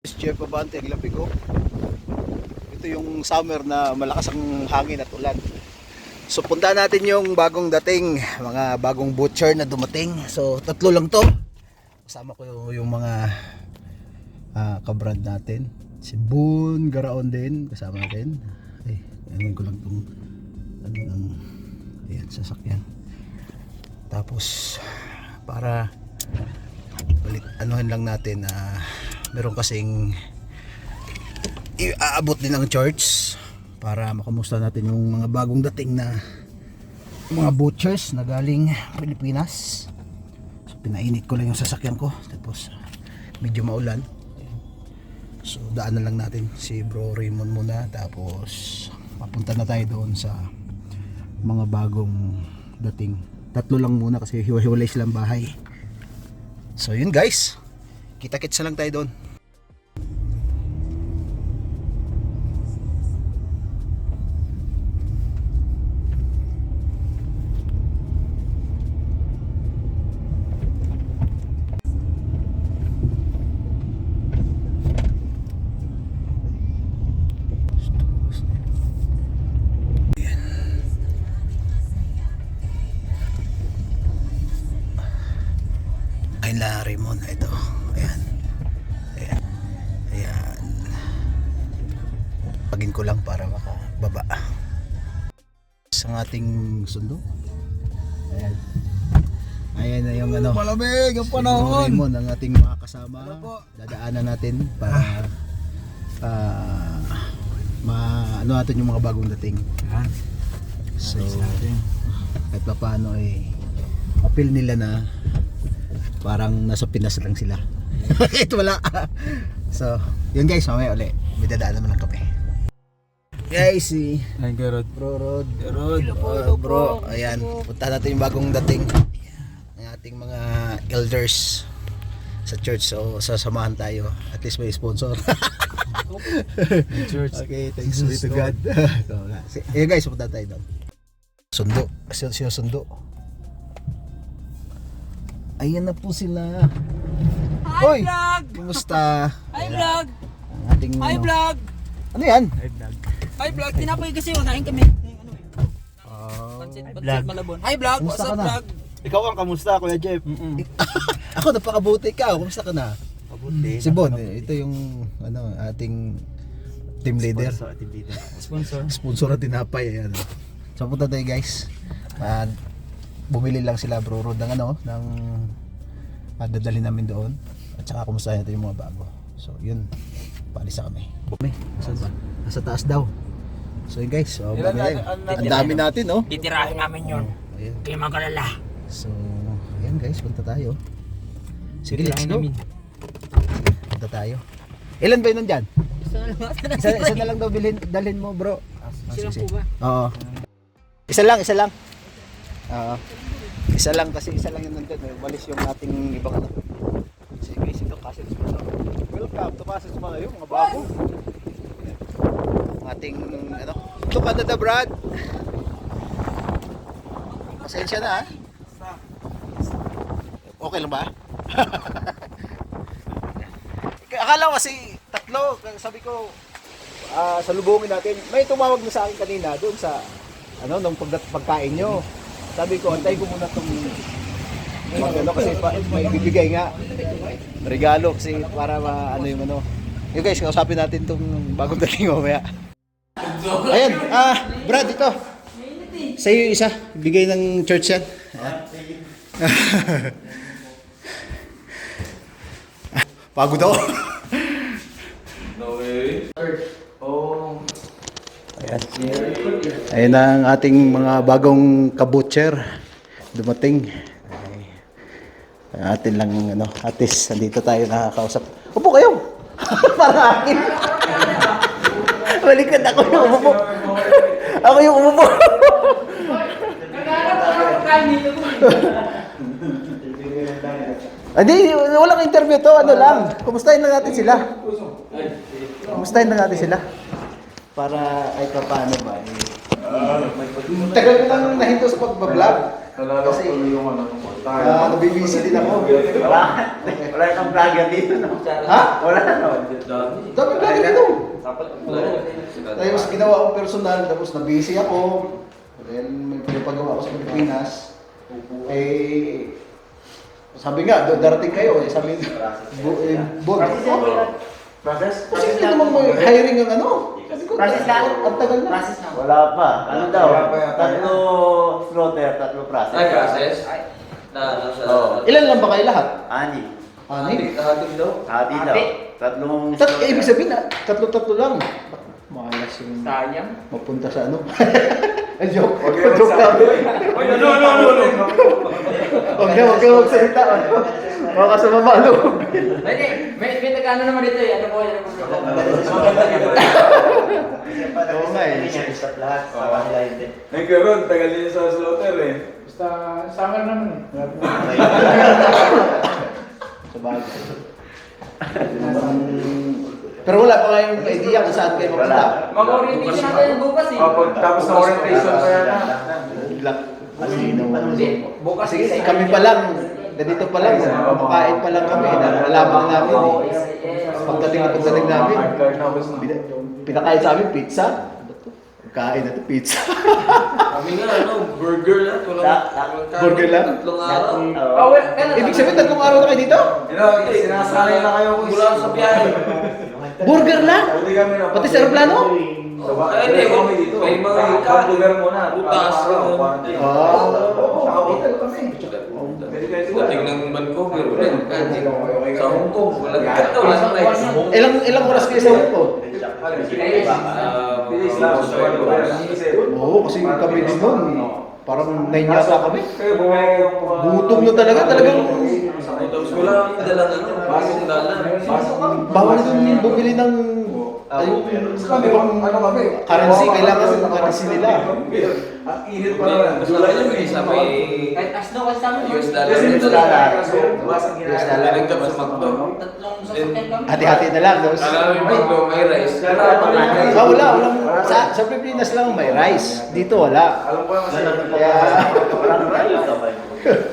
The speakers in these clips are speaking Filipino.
Chef Abante, ang labi ko. Ito yung summer na malakas ang hangin at ulan. So punta natin yung bagong dating, mga bagong butcher na dumating. So tatlo lang to. Kasama ko yung mga kabrad natin. Si Boon Garaon din kasama natin. Ay, anin ko lang tong ayan, sasakyan. Tapos para balik anuhin lang natin na meron kasing iaabot din ng church para makamusta natin yung mga bagong dating na mga butchers na galing Pilipinas. So pinainit ko lang yung sasakyan ko tapos medyo maulan. So daanan lang natin si Bro Raymond muna tapos papunta na tayo doon sa mga bagong dating. Tatlo lang muna kasi hiwa-hiwalay silang bahay. So yun guys, kita-kits na lang tayo doon. Kaila Raymond, ito. Ayan. Ayan. Ayan. Pagin ko lang para makababa. Sa ating sundo. Ayan. Ayan na yung ano. Malamig ang panahon. Raymond, ang ating mga kasama. Dadaanan natin para ano natin yung mga bagong dating. So, kahit pa paano appeal nila na parang nasa Pinas lang sila. Ito wala. So, yun guys, mamaya uli. May dadaan naman ng kape. Guys, si Ay, Garod. Bro Rod. Bro. Ayan, punta natin yung bagong dating. Ang ating mga elders sa church. So, sasamahan tayo. At least may sponsor. Church. Okay, thanks be to God. So, ayan guys, punta tayo doon. Sundo. Sinusundo. Ayan na po sila. Hi, Hoy! vlog! Kumusta? Hi, vlog! Ang ating Hi, vlog! Ano yan? Hi, vlog! Tinapay kasi makain kami. Pansit Malabon. Hi, vlog! Kumusta What's ka up, na? vlog? Ikaw ang kamusta, Kuya Jeff? Ako napakabuti ka. Kumusta ka na? Mabuti. Si Bon, ito yung ating team leader. Sponsor. Sponsor na tinapay. Ayan. So punta tayo guys. Bumili lang sila Bro Rod ng ng dadalhin namin doon. At saka kumusta natin yung mga bago. So yun, paalis na kami. Saan ba? Nasa taas daw. So yun guys, so, ang dami natin Titirahin namin yun. Ayan. Kaya magalala. So ayan guys, punta tayo. Sige, let's go. Punta tayo. Ilan ba yun nandyan? Isa na lang daw dalhin mo bro. Sila po ba? Oo. Isa lang. Oo. Isa lang kasi isa lang yung nandun. Walis yung ating ibang ano. Sige guys, ito kasi sponsor. Welcome to Pasig mga yung mga bago. Ang ating ito Canada Brad. Pasensya na ha. Okay lang ba? Akala ko kasi tatlo, sabi ko salubungin natin. May tumawag na sa akin kanina doon sa nung pagkain nyo. Sabi ko, antay ko muna itong kasi may bibigay nga regalo kasi para yung yung guys, kausapin natin itong bagong dating mamaya. Ayan, Brad, ito sa'yo isa, bigay ng church yan. Pagod ako. Ayan. Ayan ang ating mga bagong kabutcher dumating. Atin lang atis, nandito tayo nakakausap. Upo kayo. Para akin. Balikan ako yung umupo. Ako yung umupo. Hindi, walang interview to, lang. Kumustahin lang natin sila. Para ay paano ba tagal ko nang nahinto sa pagbablog. Nalala ko Kasi- tuloy yung ano. nabibisi din ako. Wala kang vlogger dito, no? Ha? Wala, no? Dami ka dito. Tapos ginawa akong personal, tapos nabisi ako. Then may pinapagawa ako sa Pilipinas. Eh, sabi nga, darating kayo. Sabi, Bod. Process? Kasi hindi naman may hiring ang ano. Sabi ko, Process lang. ang tagal na. Process na. Wala pa. Ano daw? Tatlo slaughter, tatlo process. Ay, process? Nasa... Oo. Ilan lang ba kayo lahat? Ani. Ani? Hatid daw? Hati daw. Tatlong Ibig sabihin na, tatlo-tatlo lang. Malas yung Sayang. mapunta sa ano. Joke. Joke lang. No. Huwag ka magsalita. Baka sa mamalo. May nagkano naman dito eh. Ano po yan? Oo nga eh. lahat. Sa kanila hindi. Ay, karon, tagal niya sa slaughter eh. Basta summer naman eh. Sa bagay. Pero wala pa kayong idea kung saan kayo mapunta. Mag-orientation natin bukas eh. Tapos na orientation pa yan. Bigla. Hindi. Bukas Kasi kami pa lang, ganito pa lang, kumakain pa lang kami. Nalaman na namin eh. Pagdating namin, pinakain sa amin pizza. Kain na to pizza. Kami nga, burger lang. Burger lang? Tatlong araw. Oo. Ibig sabihin, tatlong araw na kayo dito? Sinasanay na kayo kung Mula sa biyahe. Burger lang? Pwede kami na. Pati sa aeroplano? Ay, hindi. May mga hamburger muna. butas. Nakapunta kami. Dating ng Vancouver, wala yung kanji. Sa Hong Kong, wala sa rice. Ilang oras kayo sa Hong Kong? Bilis lang. Oo, kasi kami din noon. Parang 9 yata kami. Kaya bumaya yung... Gutom na talaga, talagang Tapos wala kang dalang ano, basong dalan. bawal dun bumili ng Ano kami? currency, kailangan ng currency nila. Ang init pa naman. Mas malaki yung isa may Kahit as no, kasi sabi US mo, dollar. US dito. dollar. US dollar. Tinagdap sa McDo. tatlong sasakyan kami. Hati-hati na lang. Tapos, Alam mo yung McDo, may rice. walang, sa Pilipinas lang may rice. Dito wala. Alam ko naman sila. Kaya,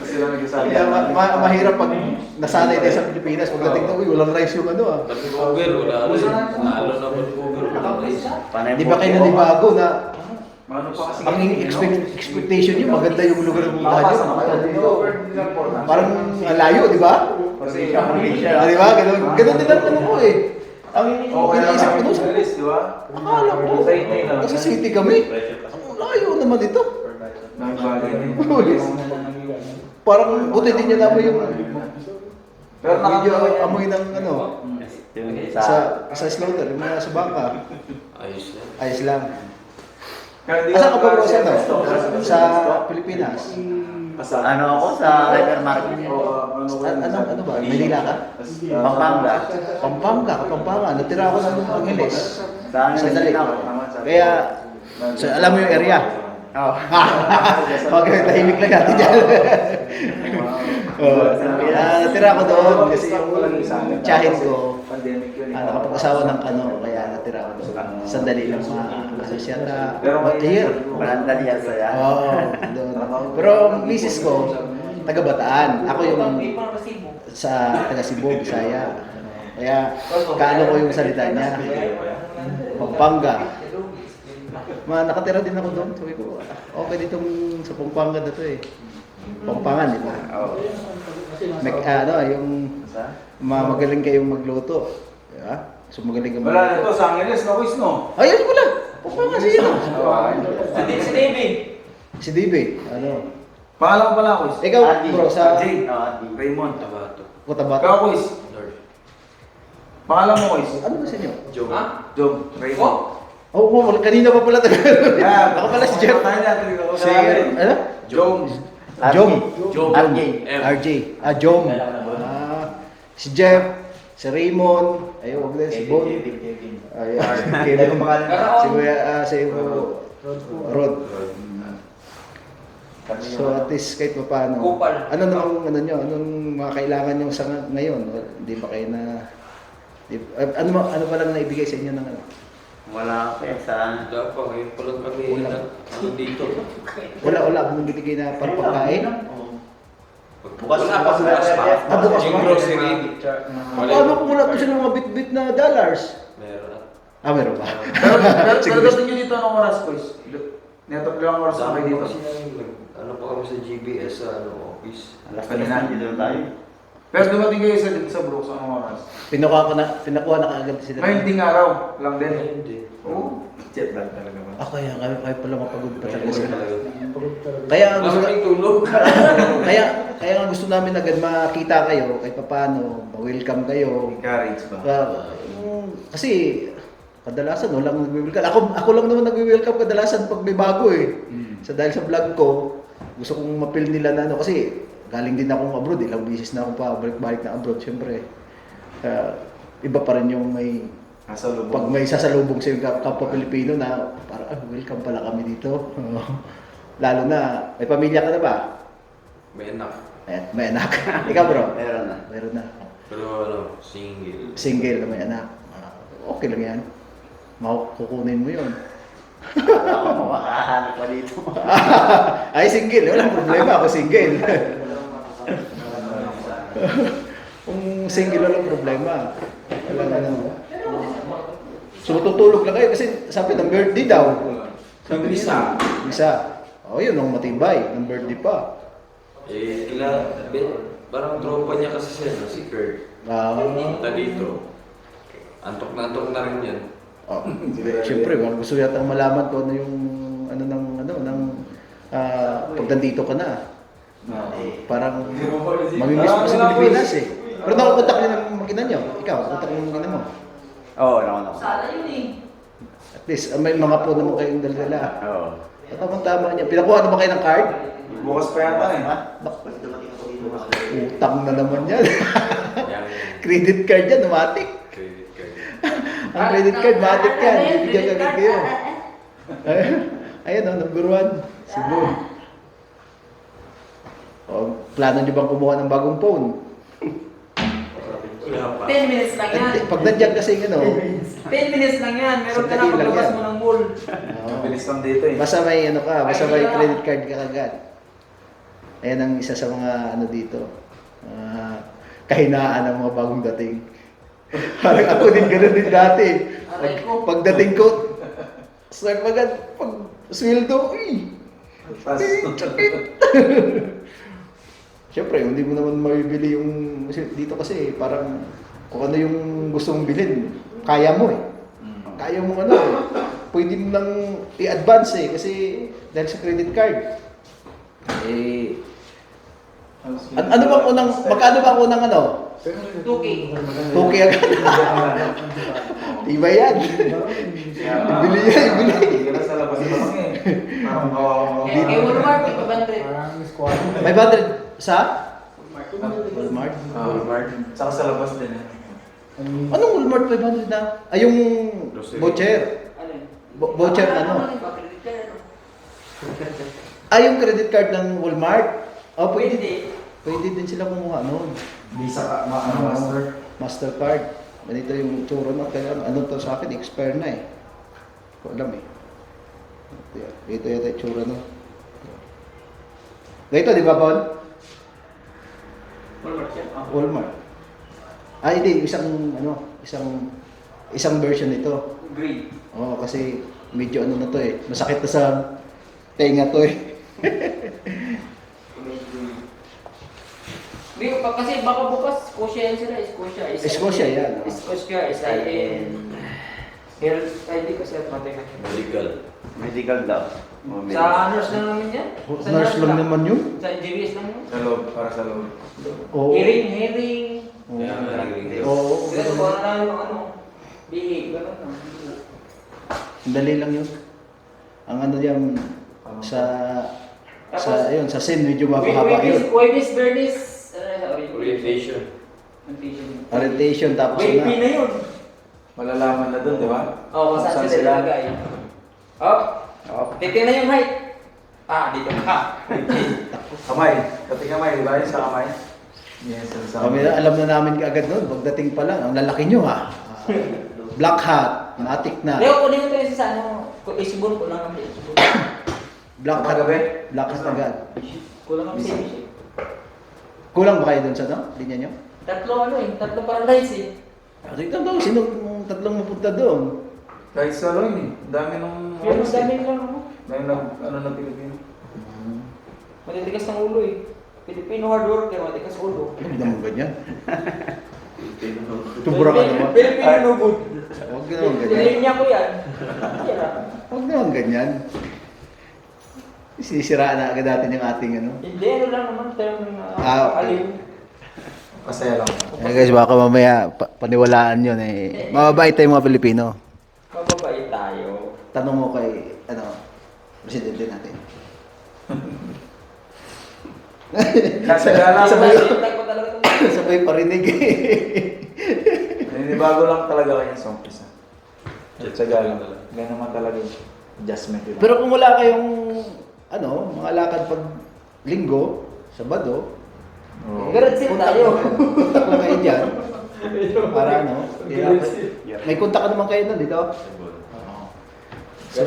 Sila nagsasabi. kaya mahirap pag nasanay tayo sa Pilipinas. Pagdating na, uy, walang rice yung ano ah. Vancouver, wala rin. Lalo na Vancouver, wala rice. Di ba kayo nanibago na Ano pa kasi? ang expectation nyo, maganda yung lugar ng puntahan nyo. Parang ang layo, di ba? Kasi Di ba? Ganun din ang ano ko eh. Ang iniisip ko doon, di ba? akala ko, kasi city kami. Ang layo naman ito. Nagbagay din. Parang buti din niya naman yung Pero medyo nakakagawa amoy ng ano, sa slaughter, yung mga sa bangka. Ayos lang. Ayos lang. Asan ka ba bro sa Sa Pilipinas? Ano ako sa hypermarket? Ano ba? Manila ka? Pampanga. Pampanga. Natira ako ng Angeles. Sa Sandali. ako. Kaya, so, alam mo yung area? Oo. Okay, tahimik lang natin dyan. Natira ako doon kasi yung tiyahin ko, nakapag-asawa ng ano, kaya natira ako doon. Sandali lang mga asosyata. But here. Barandali yan saya. Oo, doon. Pero ang misis ko, taga Bataan. Ako yung sa taga Cebu, Bisaya. Kaya kaano ko yung salita niya. Pampanga. Nakatira din ako doon. Sabi ko, okay ditong sa Pampanga na to eh. Pampangan, di ba? Oo. Yung magaling kayong magluto. Di ba? So magaling kang Wala na to, sa Angeles, no quiz, no? Ayun ko lang. Pampanga siya yun. Si David. Si David. Ano? Pangalan ko pala, quiz. Ikaw, bro, sa Jay. Adi. Raymond. Tabato. Cotabato. Ikaw, quiz. Pangalan mo, quiz. Ano ba sa inyo? Joe. Ha? Jom. Raymond. Oo, kanina pa pala tayo. Yeah. Ako pala si Jeff. Tayo natin dito. Si, ano? Jom. Jom. Jom. RJ. M. RJ. Jom. Si Jeff. Si Raymond. Ayun, wag din. Si Bon. Ayun. Kevin. Si Kuya, si Rod. So at least kahit pa paano. Kupal. Ano namang ano nyo? Anong mga kailangan nyo sa ngayon? Hindi ba kayo na... ano ba lang naibigay sa inyo ng ano? Wala pa yan sa... Wala pa, ngayon pa lang kami dito. Wala akong binibigay na pagpakain. Bukas Wala pa, bukas pa. Bukas Yung pa? grocery. Paano kung wala pa silang mga bit-bit na dollars? Meron na. Meron ba? Pero dating nyo dito anong oras, boys? Neto lang oras na kayo dito. Kasi ano pa kami sa GBS sa office. Alas na dito tayo. Pero dumating kayo sa Brooks anong oras? Pinakuha na kaagad sila. May hindi nga raw lang din. Hindi. Oo. Jet lag talaga ba? Kaya pala mapagod pa talaga Kasi sila. talaga. Kaya ang gusto Maraming tulog. kaya nga gusto namin agad makita kayo kahit paano, ma-welcome kayo. Encourage ba? Kasi kadalasan walang nagwi-welcome. Ako lang naman nagwi-welcome kadalasan pag may bago eh. Dahil sa vlog ko, gusto kong mapil nila na ano kasi galing din akong abroad, ilang beses na akong pabalik-balik na abroad, syempre. Iba pa rin yung may Nasa lubong. pag may sasalubong sa yung kapwa Pilipino na parang welcome pala kami dito. Lalo na, may pamilya ka na ba? May anak. May anak. Ikaw bro? Meron na. Meron na. Pero ano, single. Single na may anak. Okay lang yan. Kukunin mo yun. Ako makakahanap pa dito. Ay, single. Walang problema. Ako single. Kung single, walang problema. Walang ano. So, tutulog lang kayo kasi sabi ng birthday daw. Sabi isa. Isa. Yun ang matibay. Ng birthday pa. Parang tropa niya kasi siya, no? Si Kurt. Punta dito. Antok na rin yan. Siyempre, gusto yata malaman ko ano yung pag nandito ka na. Parang mamimiss mo sa Pilipinas eh. Pero nakukontak niyo ng makina niyo. Ikaw, kontak mo ng makina mo. Oo, naman ako. Sana yun eh. At least, may mga po naman kayong dala-dala. Oo. At tama niya. Pinakuha naman kayo ng card? Bukas pa yata eh. Kasi dumating ako dito. Utang na naman yan. Yan. Credit card yan, automatic. Credit card. Ang credit card, matic yan. Bibigyan agad kayo. Ayun, number 1. Cebu. Plano niyo bang kumuha ng bagong phone? Wala pa. 10 minutes lang yan. Pag nandiyan kasi ano, 10 minutes lang yan. Meron ka na Sandali lang paglabas yan. mo ng mall. Mabilis lang dito eh. basta may ano ka, basta may credit card ka agad. Ayan ang isa sa mga ano dito. Kahinaan ng mga bagong dating. Parang ako din gano'n din dati. Pagdating ko, start agad, pag sweldo, Siyempre, hindi mo naman mabibili yung dito kasi parang kung ano yung gusto mong bilhin, kaya mo eh. Kaya mo ano eh. Pwede mo lang i-advance eh kasi dahil sa credit card. Ano bang unang, magkano ba ang unang ano? 2K. 2K agad. Iba yan. Ibili yan, ibili. Hindi ka na sa labas pa lang eh. Parang kawawa mo. Kay Walmart, may 500. 500 sa? Walmart. Walmart. Saka sa labas din eh. Anong Walmart 500 na? Ay, yung Grocery. voucher. Ano yun? Voucher na ano? Credit card, ano? Ay, yung credit card ng Walmart. Pwede. Pwede. Pwede din sila kumuha noon. Visa ka, master. Mastercard. Ganito yung tsura na. Kaya ano to sa akin, expire na eh. Ko alam eh. Ito yata yung tsura no. Ganito, di ba, Paul? Walmart yan. Walmart. Hindi, isang version nito. Green. Kasi medyo ano na to eh. Masakit na sa tenga to eh. Kasi baka bukas, Scotia yan sila. Scotia yan. Scotia, SIN. Health ID kasi at matay na. Medical. Medical daw. Sa nurse lang naman yan? Sa Nurse lang naman yun. Sa GBS lang yun? Sa loob, para sa loob. Oo. Hearing. Oo. Kasi kung ano na yung ano, bihi, gano'n lang. Dali lang yun. Ang ano yan, sa sa SIN, medyo mapahaba yun. Webis, Bernis, Orientation. Orientation, tapos WebP na. na yun. Malalaman na doon, di ba? Oo, kung saan sila ilagay. Titignan yung height. Dito ka. Kamay. Pati kamay, di ba? Yung sa kamay. Yes, sa Kami, alam na namin agad noon, pagdating pa lang, ang lalaki nyo ha. Black Hat, matik na. Leo, kunin mo tayo sa ano, isibon ko lang kami. Black Hat, Magabi? Black Hat agad. Kulang kami sa isip. Kulang ba kayo dun sa no? Linya nyo? Tatlo paralyze eh. Tignan daw, sino tatlong mapunta doon? Kahit sa Loin eh. Ang dami nung... Pero mas dami lang ako. Dami ng ano na Pilipino. Matitigas ng ulo eh. Filipino hard worker, matitigas ulo. Hindi naman ganyan. Tubura ka naman. Filipino no good. Huwag naman ganyan. Linya ko yan. Tira. Huwag naman ganyan. Sinisiraan na agad natin yung ating ano. Hindi, ano lang naman, term Ah, okay. alim. Masaya lang. Guys, baka mamaya paniwalaan yun eh. Mababait tayong mga Pilipino. Mababait tayo. Tanong mo kay, presidente natin. Nasagala Sabay, Sinintag ko talaga ito. sabay parinig eh. Bago lang talaga kanya sa umpisa. Tsaga lang. Ganyan naman talaga yung adjustment yun. Pero kung wala kayong, mga lakad pag linggo, Sabado, Garansin tayo. kontak lang kayo dyan. Para may kontak ka naman kayo nun dito. So,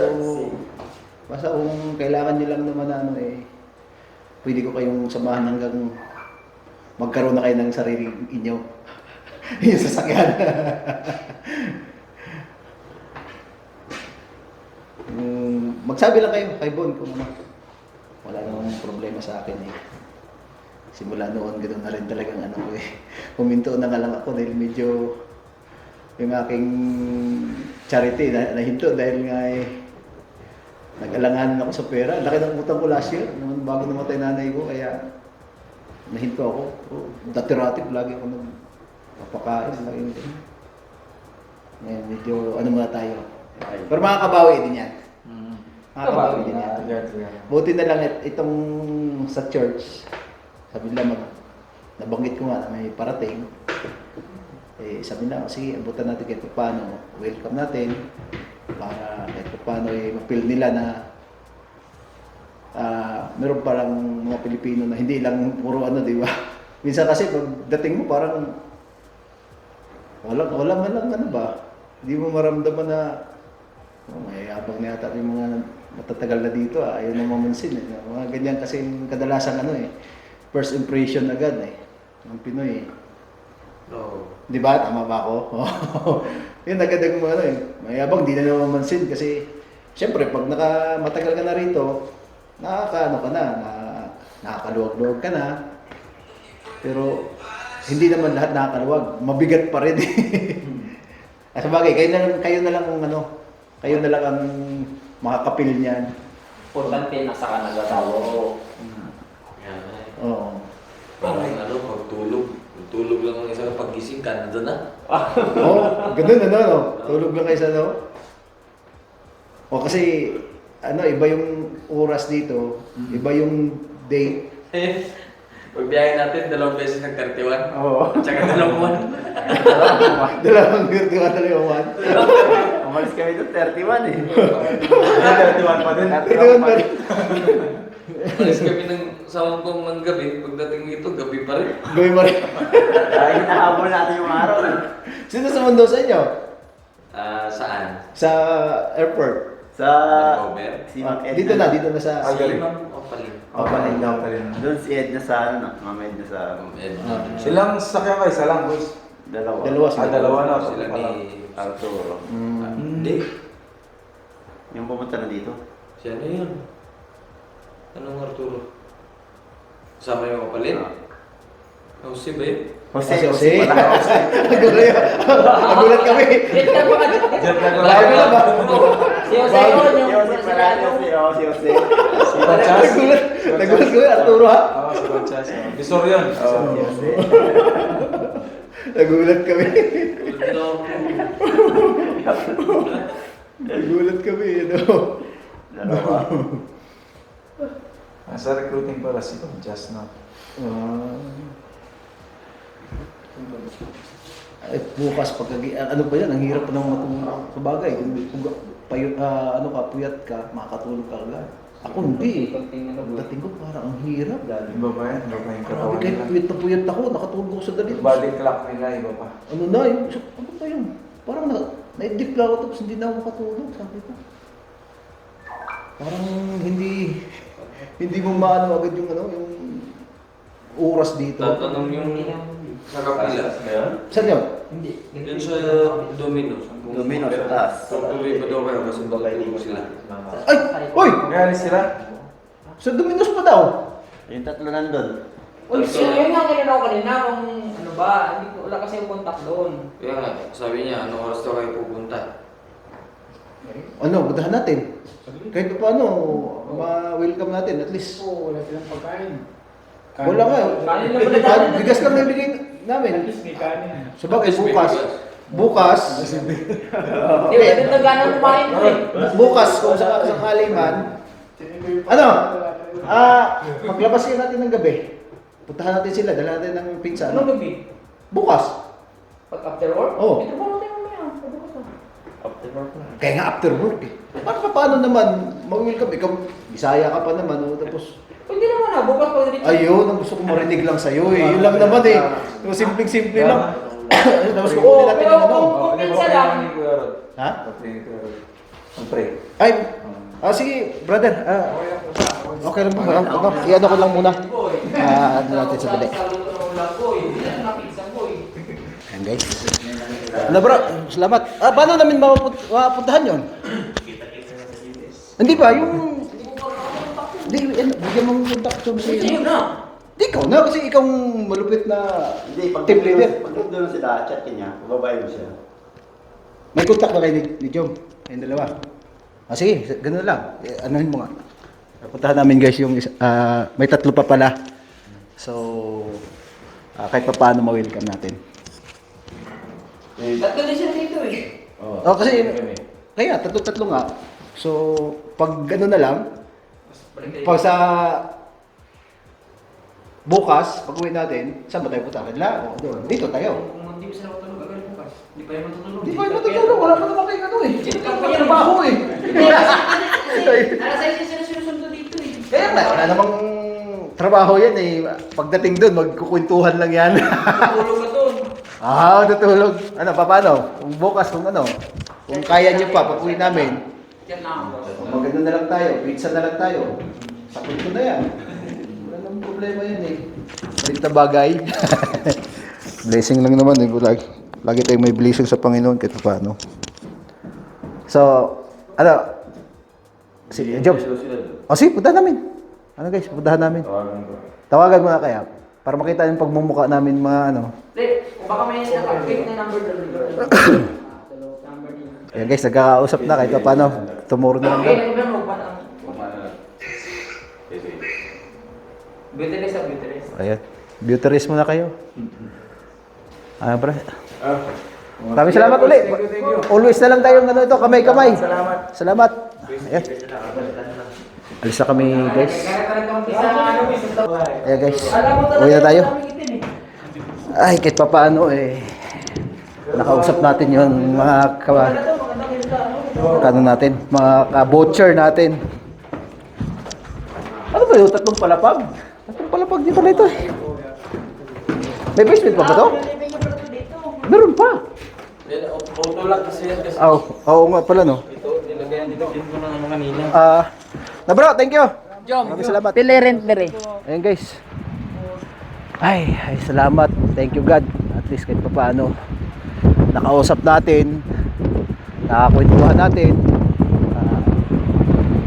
basta kung kailangan nyo lang naman pwede ko kayong samahan hanggang magkaroon na kayo ng sarili inyo. Yung sasakyan. Magsabi lang kayo kay Bon kung wala namang problema sa akin eh. Simula noon, ganoon na rin talagang ko eh. Huminto na nga lang ako dahil medyo yung aking charity nahinto dahil nga nag-alanganan ako sa pera. Laki ng utang ko last year, naman bago namatay nanay ko, kaya nahinto ako. Dati-rati, lagi ako nagpapakain. Ngayon, medyo muna tayo. Pero makakabawi din yan. Makakabawi din yan. Buti na lang itong sa church, sabi nila nabanggit ko nga na may parating. Sabi nila, sige, abutan natin kahit paano, welcome natin para kahit paano ma-feel nila na meron parang mga Pilipino na hindi lang puro di ba? Minsan kasi pagdating mo parang wala man lang ba? Hindi mo maramdaman na may abang na yata yung mga matatagal na dito, ayaw na mamansin eh. Mga ganyan kasi kadalasan first impression agad ng Pinoy. Di ba? Tama ba ako? Yun, agad ang mayabang, di na namamansin kasi siyempre, pag matagal ka na rito, nakakaluwag-luwag ka na. Pero, hindi naman lahat nakakaluwag. Mabigat pa rin. Sabagay, kayo na lang ang makakapil niyan. Importante nasa ka nagatawo. Oo. Parang pagtulog lang ang isang paggising ka, nandun na. Ganun tulog lang kayo sa O kasi, iba yung oras dito, iba yung date. Pagbiyahe natin, 2 beses nag-31. Oo. Tsaka 2 buwan. Dalawang virtual one. Umalis kami doon, 31 eh. 31 pa din. Alis kami sa Hong Kong ng gabi. Pagdating dito, gabi pa rin. Gawin mo rin. Dahil hinahabol natin yung araw. Sino sumundo sa inyo? Saan? Sa airport. Sa... Vancouver? Si Ma'am Edna. Dito na sa... Ah, galing. Ma'am Opalin. Papalit daw. Papalit. Doon si Edna sa Ma'am Edna sa... Silang sasakyan kayo? Isa lang, boys? Dalawa. Dalawa na. Sila ni... Arturo. Hindi. Yung pumunta na dito. Siya na yun. Anong Arturo? Kasama yung Opalin? Jose ba yun? Jose. Nagulat kami. Jet lag lang. Labi na ba? Si Jose yun, Si yung Jose pala. Si Jose. Si Conchas. Nagulat kami, Arturo ha? Oo, si Conchas. Bisor yun. Si Jose. Nagulat kami. Ano? Nagulat kami, Dalawa. Sa recruiting pala si Conchas na. Ay, bukas ano ba yan? Ang hirap pa naman matulog sa bagay. Puyat ka, makakatulog ka agad. Ako hindi. Pagdating ko parang ang hirap. Iba ba yan? Iba ba yung Grabe, katawan kahit nila? puyat ako, nakatulog ako sa ganito. Body clock nila, iba pa. Ano ba yun? Parang naidip lang ako tapos hindi na ako makatulog, sabi ko. Parang hindi mo maano agad yung yung oras dito. Tatanong yung sa kapila. Saan yun? Yan sa Domino's. Domino's sa taas. Tuloy pa daw kayo kasi matutulog sila. Ay! Uy! Gani sila? Sa Domino's pa daw. Yung tatlo nandun. Uy, so yun nga ganun ako kanina kung ano ba, hindi ko wala kasi yung contact doon. Kaya nga, sabi niya, anong oras daw kayo pupunta? Ano, puntahan natin. Kahit pa paano, ma-welcome natin at least. Oo, wala silang pagkain. Wala nga. Kanin lang pala dati. Bigas lang nabigay namin. At least may kanin. Sabagay, bukas. Hindi, wala din nagana kumain ko eh. Bukas, kung sakali man, ano? Maglabas kayo natin ng gabi. Puntahan natin sila, dala natin ng pizza. Anong gabi? Bukas. Pag after work? Oo. Ito ba natin mamaya? Sabi ko sa. Kaya nga after work eh. Paano naman, mag-welcome, ikaw, Bisaya ka pa naman, tapos, Pwede naman na, bukas pag dito. ayun, ang gusto ko marinig lang sa'yo eh. Yun lang naman eh. Yung simpleng-simple lang. Tapos Oo, kukunin natin pero ng ano. kung minsan lang. Ha? Ang pre. Ay, sige, brother. Okay lang po. I-ano ko lang muna. Ano natin sa dali. Ayan guys. Ano bro, salamat. Paano namin mapuntahan yun? Hindi ba, yung... Hindi, bigyan mo ng contact sa Sige na. Hindi ikaw na, kasi ikaw malupit na Hindi, pag team leader. doon sila, chat ka niya, babae mo siya. May contact ba kayo ni Jom? Kayong dalawa? Sige, ganun lang. Anuhin mo nga. Puntahan namin guys yung may tatlo pa pala. So, kahit pa paano ma-welcome natin. Tatlo din siya dito eh. Kasi, kaya, tatlo nga. So, pag gano'n na lang, pag sa bukas, pag uwi natin, saan ba tayo punta? Kanila? O doon? Dito tayo. Kung hindi mo sila matulog agad bukas, hindi pa yung matutulog. Hindi pa yung matutulog. Wala pa naman kayo ano eh. Hindi pa May yan. trabaho eh. Alas 6 sila sinusundo dito eh. Kaya nga, wala namang trabaho yan eh. Pagdating doon, magkukwentuhan lang yan. Tulog ka doon. Tutulog. Ano, paano? Kung bukas, kung ano. Kung kaya niyo pa, pag uwi namin, Yan na ako. maganda na lang tayo. Pizza na lang tayo. Sakot ko na yan. Wala namang problema yan eh. Malit na bagay. Blessing lang naman eh. Lagi tayong may blessing sa Panginoon kahit paano. So, ano? Si Job. Sige, puntahan namin. Ano guys, puntahan namin. Tawagan mo na kaya. Para makita yung pagmumukha namin mga ano. Hindi, kung baka may naka-fake na number doon. Number din. Ayan guys, nagkakausap na kahit paano. Tomorrow na lang daw. Okay, nag-number mo pa. Beautyrest sa beautyrest. Ayan. Beautyrist muna kayo. Bro. Maraming salamat ulit. Always na lang tayong ano ito, kamay-kamay. Salamat. Ayan. Alis na kami guys. Ayan guys. Uwi na tayo. Ay, kahit pa paano nakausap natin yung mga mga ka-butcher natin. Ano ba yung tatlong palapag? Tatlong palapag din pala ito eh. May basement pa ba ito? Meron pa. Auto lock kasi yan kasi. Oo nga pala no. Ito, nilagayan dito ko na ano kanina. Na bro, thank you. Jom, Maraming salamat. pili rent na rin. Ayan guys. Ay, salamat. Thank you God. At least kahit pa paano nakausap natin, nakakwentuhan natin,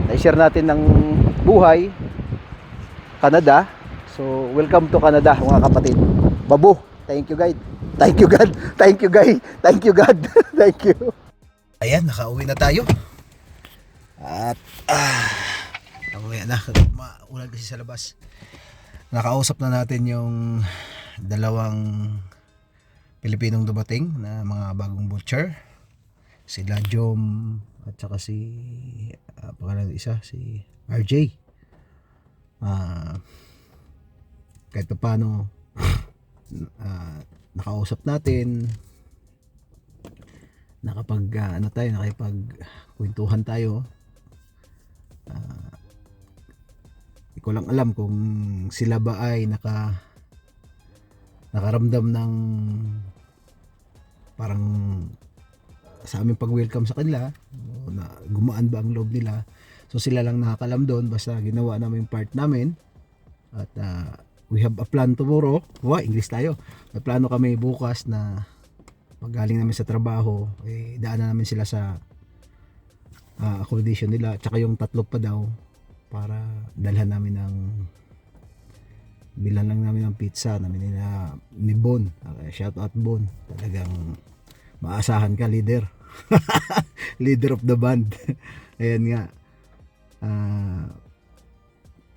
na-share natin ng buhay Canada. So, welcome to Canada mga kapatid. Babu, thank you guys. Thank you God. Thank you guys. Thank you God. Thank you. Ayan, nakauwi na tayo. At nakauwi na. Maulan kasi sa labas. Nakausap na natin yung dalawang Pilipinong dumating na mga bagong butcher. Sila Jom at saka si pangalan isa si RJ. Kahit pa paano nakausap natin, nakapag kwentuhan tayo. Hindi ko lang alam kung sila ba ay nakaramdam ng parang sa aming pag-welcome sa kanila, na gumaan ba ang loob nila. So sila lang nakakalam doon, basta ginawa namin yung part namin. At we have a plan tomorrow. English tayo. May plano kami bukas na pag galing namin sa trabaho, daanan namin sila sa accommodation nila, tsaka yung tatlo pa daw para dalhan namin ng bilan lang namin ng pizza namin ni Bon. Shout out Bon, talagang maasahan ka, leader. Leader of the band. Ayan nga,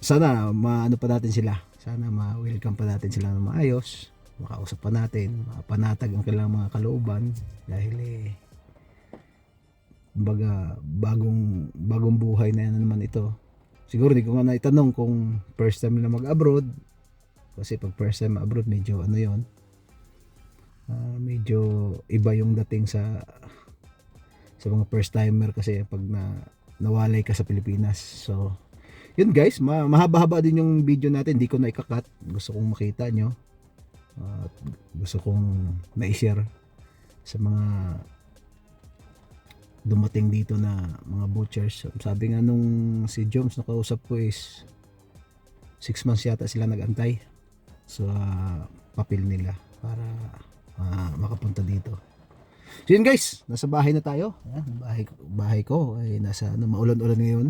sana maano pa natin sila, sana ma-welcome pa natin sila ng maayos, makausap pa natin, mapanatag ang kanilang mga kalooban, dahil kumbaga bagong buhay na yan naman ito. Siguro di ko nga naitanong kung first time nila mag-abroad, kasi pag first time abroad medyo ano yon, medyo iba yung dating sa mga first timer, kasi pag nawalay ka sa Pilipinas. So yun guys, mahaba-haba din yung video natin, di ko na ikakat, gusto kong makita nyo at gusto kong na-share sa mga dumating dito na mga butchers. Sabi nga nung si Jones nakausap ko is 6 months yata sila nagantay sa papel nila para makapunta dito. So yun guys, nasa bahay na tayo. Bahay ko ay nasa maulan-ulan ngayon.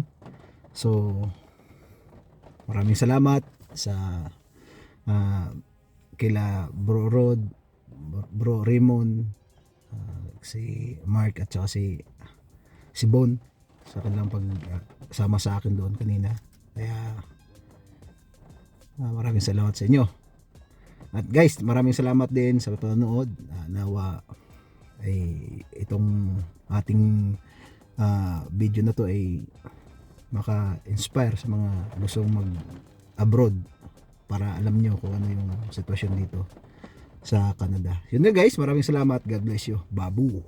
So maraming salamat sa kila Bro Rod, Bro Raymond, si Mark at saka si Bon sa kanilang pagsama sa akin doon kanina. Kaya maraming salamat sa inyo. At guys, maraming salamat din sa panonood. Nawa ay itong ating video na to ay maka-inspire sa mga gustong mag-abroad para alam nyo kung ano yung sitwasyon dito sa Canada. Yun na guys, maraming salamat. God bless you. Babu.